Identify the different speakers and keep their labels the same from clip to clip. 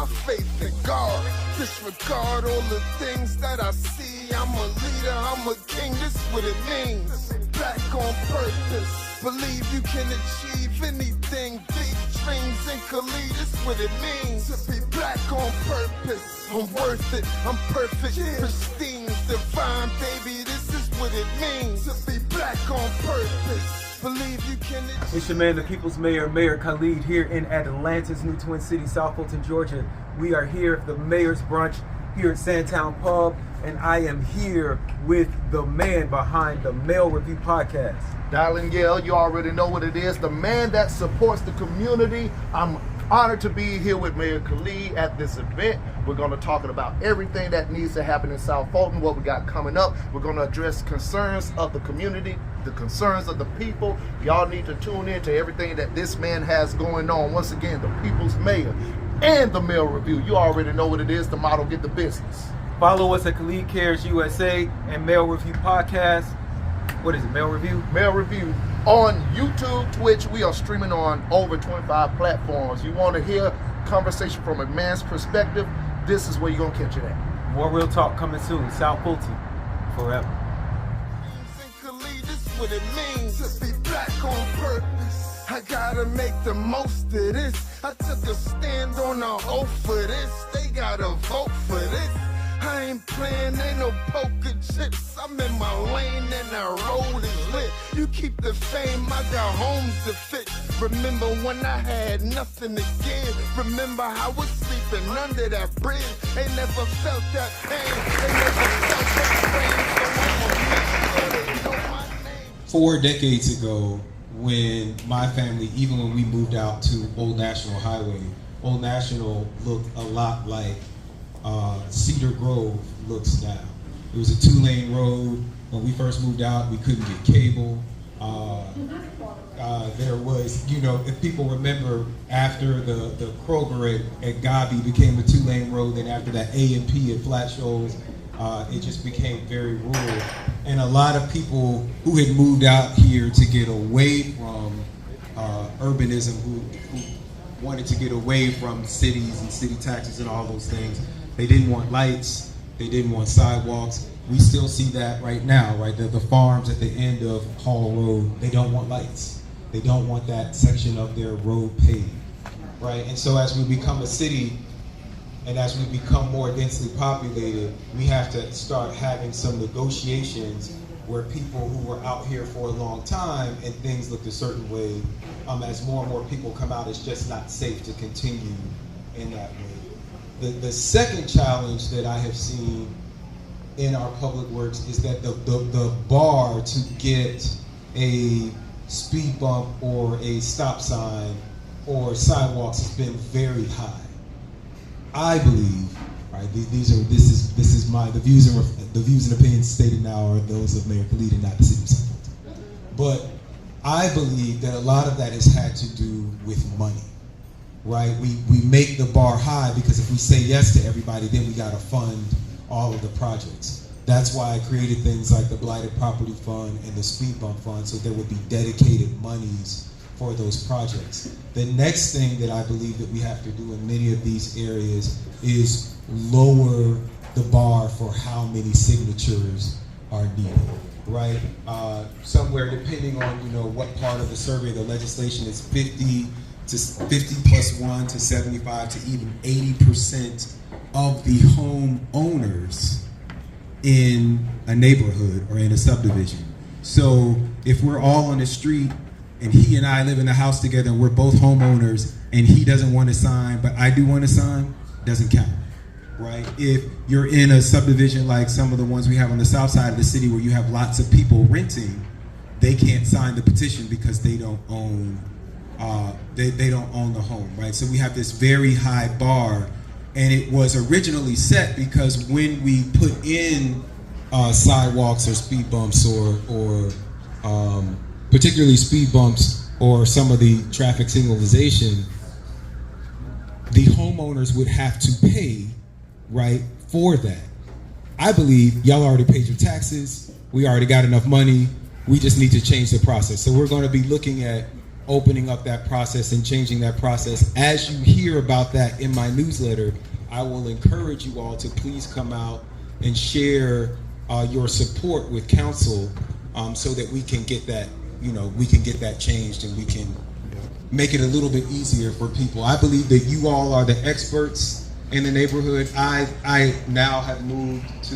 Speaker 1: my faith in God. Disregard all the things that I see. I'm a leader, I'm a king, this what it means. Black on purpose, believe you can achieve anything. Big dreams in Khalid, this what it means. To be black on purpose, I'm worth it, I'm perfect, pristine, divine, baby, this is what it means. To be black on purpose, believe you can achieve.
Speaker 2: It's your man, the People's Mayor, Mayor Khalid, here in Atlanta's new Twin City, South Fulton, Georgia. We are here at the Mayor's Brunch here at Sandtown Pub, and I am here with the man behind the Mail Review Podcast.
Speaker 3: Darling Yale, you already know what it is. The man that supports the community. I'm honored to be here with Mayor Khalid at this event. We're going to talk about everything that needs to happen in South Fulton, what we got coming up. We're going to address concerns of the community, the concerns of the people. Y'all need to tune in to everything that this man has going on. Once again, the People's Mayor and the Mail Review. You already know what it is. The motto, get the business.
Speaker 2: Follow us at Khalid Cares USA and Mail Review Podcast. What is it, Mail Review?
Speaker 3: Mail Review on YouTube, Twitch. We are streaming on over 25 platforms. You want to hear conversation from a man's perspective, this is where you're going to catch it at.
Speaker 2: More real talk coming soon. South Fulton, forever.
Speaker 1: This what it means to be black on purpose. I gotta make the most of this. I took a stand on an oath for this. They gotta vote for this. I ain't playing, ain't no poker chips. I'm in my lane and the road is lit. You keep the fame, I got homes to fix. Remember when I had nothing to give. Remember I was sleeping under that bridge. They never felt that pain. They never felt that pain. So I'ma make sure they know my name.
Speaker 4: 4 decades ago, when my family, even when we moved out to Old National Highway, Old National looked a lot like Cedar Grove looks now. It was a 2-lane road. When we first moved out, we couldn't get cable. There was, if people remember, after the Kroger at Gabi became a 2-lane road, then after that A&P at Flat Shoals, it just became very rural. And a lot of people who had moved out here to get away from urbanism, who wanted to get away from cities and city taxes and all those things, they didn't want lights, they didn't want sidewalks. We still see that right now, right? The farms at the end of Hall Road, they don't want lights. They don't want that section of their road paved, right? And so as we become a city, and as we become more densely populated, we have to start having some negotiations where people who were out here for a long time and things looked a certain way, as more and more people come out, it's just not safe to continue in that way. The second challenge that I have seen in our public works is that the bar to get a speed bump or a stop sign or sidewalks has been very high. I believe, right? The views and opinions stated now are those of Mayor Khalid and not the city of South Fulton. But I believe that a lot of that has had to do with money, right? We make the bar high because if we say yes to everybody, then we got to fund all of the projects. That's why I created things like the Blighted Property Fund and the Speed Bump Fund, so there would be dedicated monies for those projects. The next thing that I believe that we have to do in many of these areas is lower the bar for how many signatures are needed, right? Somewhere, depending on what part of the survey, the legislation is 50 plus 1 to 75 to even 80% of the homeowners in a neighborhood or in a subdivision. So if we're all on the street and he and I live in a house together and we're both homeowners and he doesn't want to sign, but I do want to sign, doesn't count, right? If you're in a subdivision like some of the ones we have on the south side of the city where you have lots of people renting, they can't sign the petition because they don't own they don't own the home, right? So we have this very high bar, and it was originally set because when we put in sidewalks or speed bumps or particularly speed bumps or some of the traffic signalization, the homeowners would have to pay, right, for that. I believe y'all already paid your taxes. We already got enough money. We just need to change the process. So we're going to be looking at opening up that process and changing that process. As you hear about that in my newsletter, I will encourage you all to please come out and share your support with council so that we can get that, we can get that changed and we can make it a little bit easier for people. I believe that you all are the experts in the neighborhood. I now have moved to,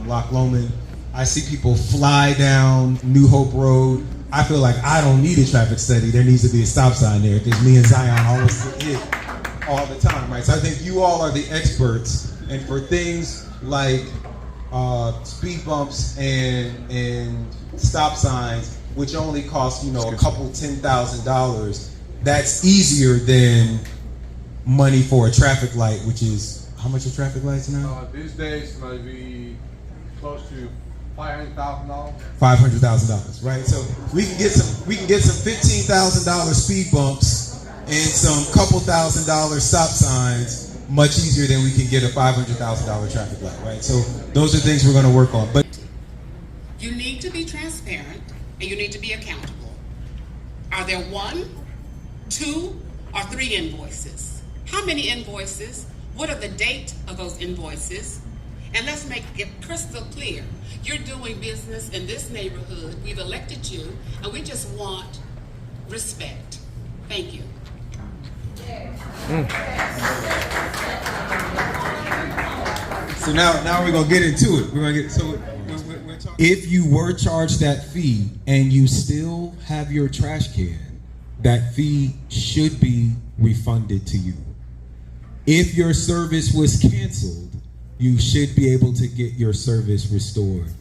Speaker 4: Loch Lomond. I see people fly down New Hope Road. I feel like I don't need a traffic study. There needs to be a stop sign there because me and Zion always get hit all the time, right? So I think you all are the experts, and for things like speed bumps and stop signs, which only cost a couple $10,000, that's easier than money for a traffic light, which is how much are traffic lights now?
Speaker 5: These days maybe close to $500,000.
Speaker 4: $500,000, right? So we can get some $15,000 speed bumps and some couple $1,000 stop signs much easier than we can get a $500,000 traffic light, right? So those are things we're going to work on. But
Speaker 6: you need to be transparent and you need to be accountable. Are there 1, 2, or 3 invoices? How many invoices? What are the date of those invoices? And let's make it crystal clear. You're doing business in this neighborhood. We've elected you, and we just want respect. Thank you.
Speaker 4: So now we're gonna get into it. We're talking. If you were charged that fee and you still have your trash can, that fee should be refunded to you. If your service was canceled, you should be able to get your service restored.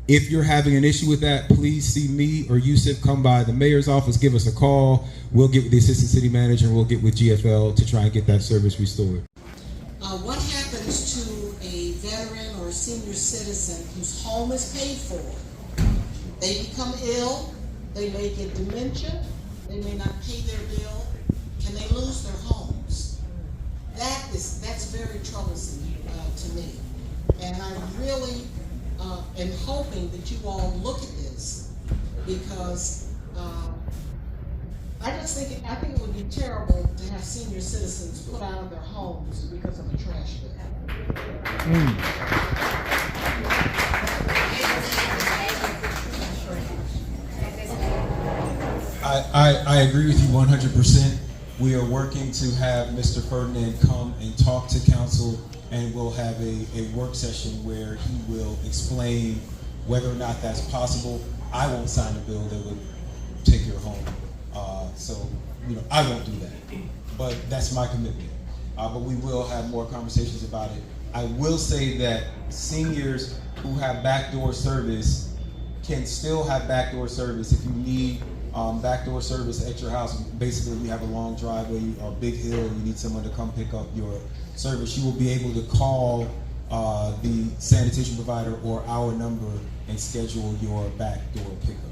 Speaker 4: If you're having an issue with that, please see me or Yusuf. Come by the mayor's office, give us a call. We'll get with the assistant city manager and we'll get with GFL to try and get that service restored.
Speaker 7: What happens to a veteran or senior citizen whose home is paid for? They become ill, they may get dementia, they may not pay their bill, and they lose their homes. That's very troublesome to me. And I really am hoping that you all look at this because I think it would be terrible to have senior citizens put out of their homes because of a trash bill.
Speaker 4: I agree with you 100%. We are working to have Mr. Ferdinand come and talk to council, and we'll have a work session where he will explain whether or not that's possible. I won't sign a bill that would take your home. So, I won't do that. But that's my commitment. But we will have more conversations about it. I will say that seniors who have backdoor service can still have backdoor service. If you need backdoor service at your house, basically we have a long driveway or a big hill and you need someone to come pick up your service, you will be able to call the sanitation provider or our number and schedule your backdoor pickup.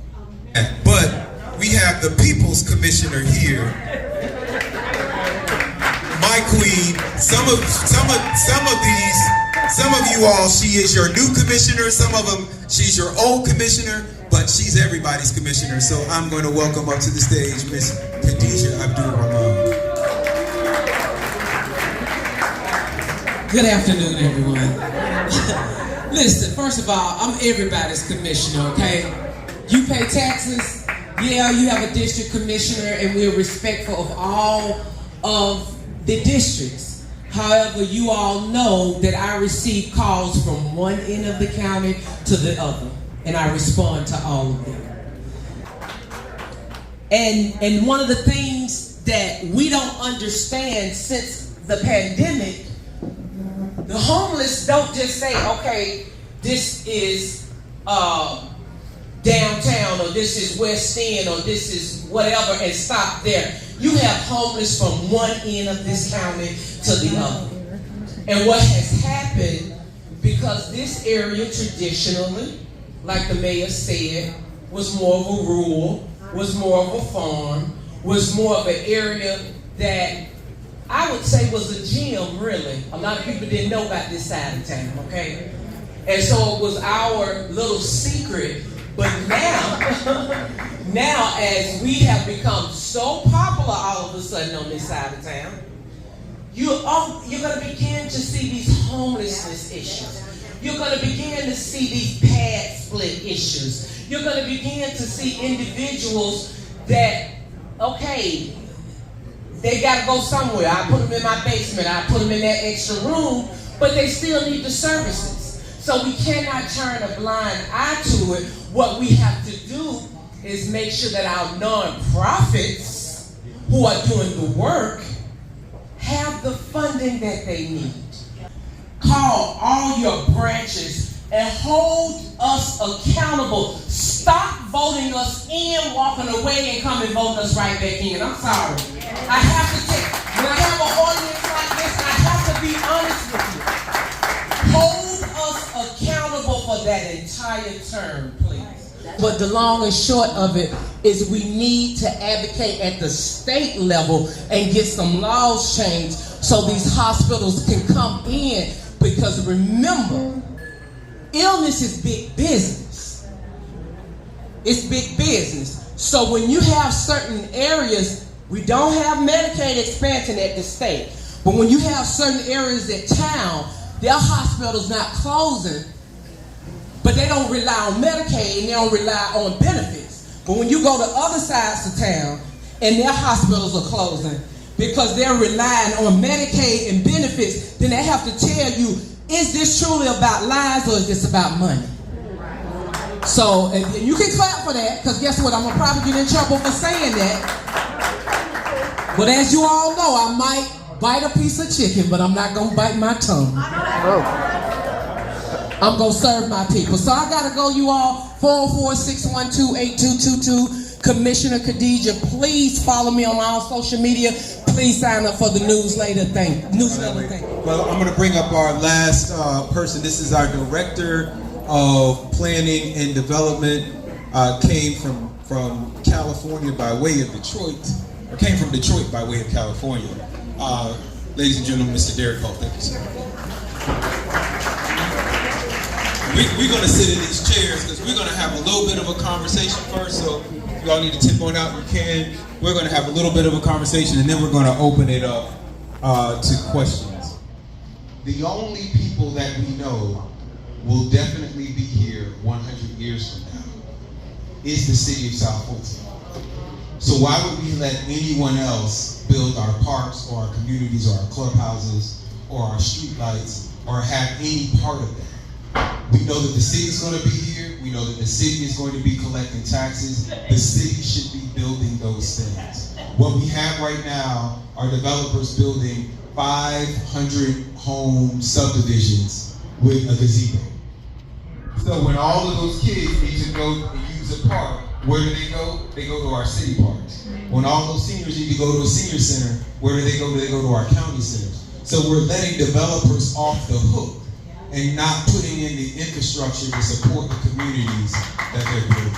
Speaker 4: But we have the People's Commissioner here, my queen. Some of you all, she is your new commissioner. Some of them, she's your old commissioner, but she's everybody's commissioner. So I'm going to welcome up to the stage Miss Khadijah Abdul-Rahman.
Speaker 8: Good afternoon, everyone. Listen, first of all, I'm everybody's commissioner, okay? You pay taxes, yeah, you have a district commissioner, and we're respectful of all of the districts. However, you all know that I receive calls from one end of the county to the other, and I respond to all of them. And one of the things that we don't understand since the pandemic, the homeless don't just say, okay, this is downtown, or this is West End, or this is whatever, and stop there. You have homeless from one end of this county to the other. And what has happened, because this area traditionally, like the mayor said, was more of a rural, was more of a farm, was more of an area that I would say was a gym, really. A lot of people didn't know about this side of town, okay? And so it was our little secret But now as we have become so popular all of a sudden on this side of town, you're going to begin to see these homelessness issues. You're going to begin to see these pad split issues. You're going to begin to see individuals that, okay, they got to go somewhere. I put them in my basement. I put them in that extra room, but they still need the services. So we cannot turn a blind eye to it. What we have to do is make sure that our nonprofits who are doing the work have the funding that they need. Call all your branches and hold us accountable. Stop voting us in, walking away, and come and vote us right back in. I'm sorry. I have to take, when I have an audience like this, I have to be honest with you. Hold us accountable for that entire term, please. But the long and short of it is we need to advocate at the state level and get some laws changed so these hospitals can come in. Because remember, illness is big business. It's big business. So when you have certain areas, we don't have Medicaid expansion at the state. But when you have certain areas at town, their hospital's not closing, but they don't rely on Medicaid and they don't rely on benefits. But when you go to other sides of town and their hospitals are closing because they're relying on Medicaid and benefits, then they have to tell you, is this truly about lives or is this about money? So and you can clap for that, because guess what? I'm going to probably get in trouble for saying that. But as you all know, I might bite a piece of chicken, but I'm not going to bite my tongue. I'm going to serve my people. So I got to go, you all. 404-612-8222. Commissioner Khadijah, please follow me on all social media. Please sign up for the newsletter thing.
Speaker 4: Well, I'm going to bring up our last person. This is our Director of Planning and Development. Came from California by way of Detroit, or came from Detroit by way of California. Ladies and gentlemen, Mr. Derek Hall, thank you, sir. We're going to sit in these chairs because we're going to have a little bit of a conversation first. So if y'all need to tip on out, you can. We're going to have a little bit of a conversation, and then we're going to open it up to questions. The only people that we know will definitely be here 100 years from now is the city of South Fulton. So why would we let anyone else build our parks or our communities or our clubhouses or our streetlights or have any part of that? We know that the city is going to be here. We know that the city is going to be collecting taxes. The city should be building those things. What we have right now are developers building 500 home subdivisions with a gazebo. So when all of those kids need to go and use a park, where do they go? They go to our city parks. When all those seniors need to go to a senior center, where do they go? They go to our county centers. So we're letting developers off the hook and not putting in the infrastructure to support the communities that they're building.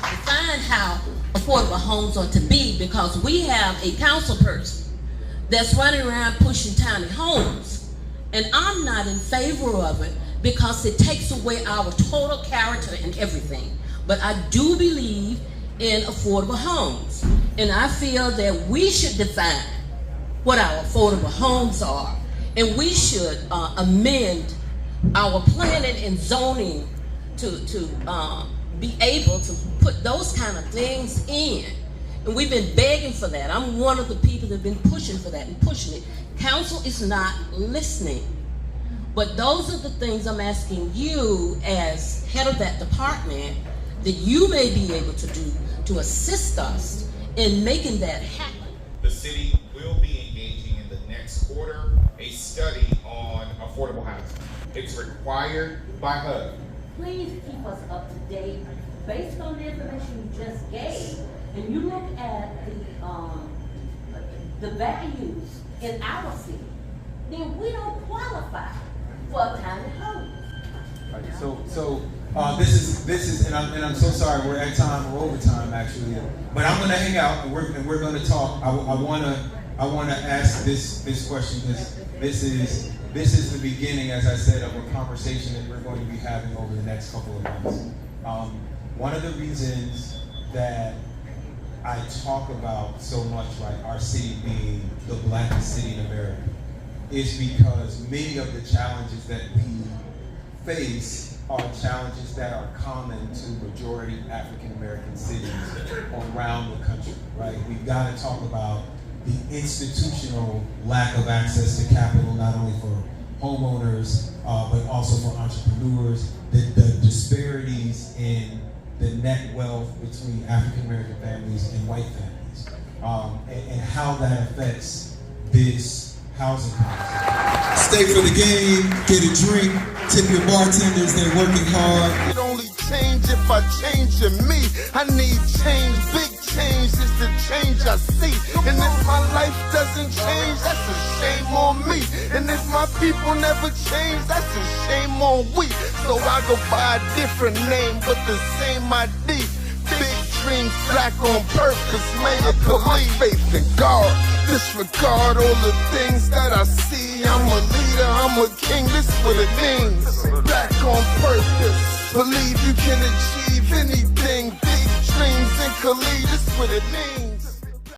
Speaker 9: Define how affordable homes are to be, because we have a council person that's running around pushing tiny homes. And I'm not in favor of it because it takes away our total character and everything. But I do believe in affordable homes. And I feel that we should define what our affordable homes are, and we should amend our planning and zoning to be able to put those kind of things in. And we've been begging for that. I'm one of the people that have been pushing for that and pushing it. Council is not listening. But those are the things I'm asking you as head of that department that you may be able to do to assist us in making that happen.
Speaker 10: The city will be engaging in the next quarter a study on affordable housing. It's required by HUD.
Speaker 11: Please keep us up to date based on the information you just gave. And you look at the values in our city, then we don't qualify for a tiny home.
Speaker 2: Right, so this is, and I'm so sorry, we're at time, we're over time actually, but I'm going to hang out and we're going to talk. I want to ask this question because this is
Speaker 4: this is the beginning, as I said, of a conversation that we're going to be having over the next couple of months. One of the reasons that I talk about so much, right, our city being the blackest city in America, is because many of the challenges that we face are challenges that are common to majority African American cities around the country, right? We've got to talk about the institutional lack of access to capital, not only for homeowners, but also for entrepreneurs, the disparities in the net wealth between African American families and white families, and how that affects this housing policy.
Speaker 12: Stay for the game, get a drink, tip your bartenders, they're working hard.
Speaker 1: It only change if I change in me. I need change, big change is the change I see. And if my life doesn't change, that's a shame on me. And if my people never change, that's a shame on we. So I go by a different name, but the same ID. Big dreams, black on purpose, man, I put my faith in God. Disregard all the things that I see. I'm a leader, I'm a king, this what it means. Black on purpose, believe you can achieve anything. Big dreams in Khalid, this what it means.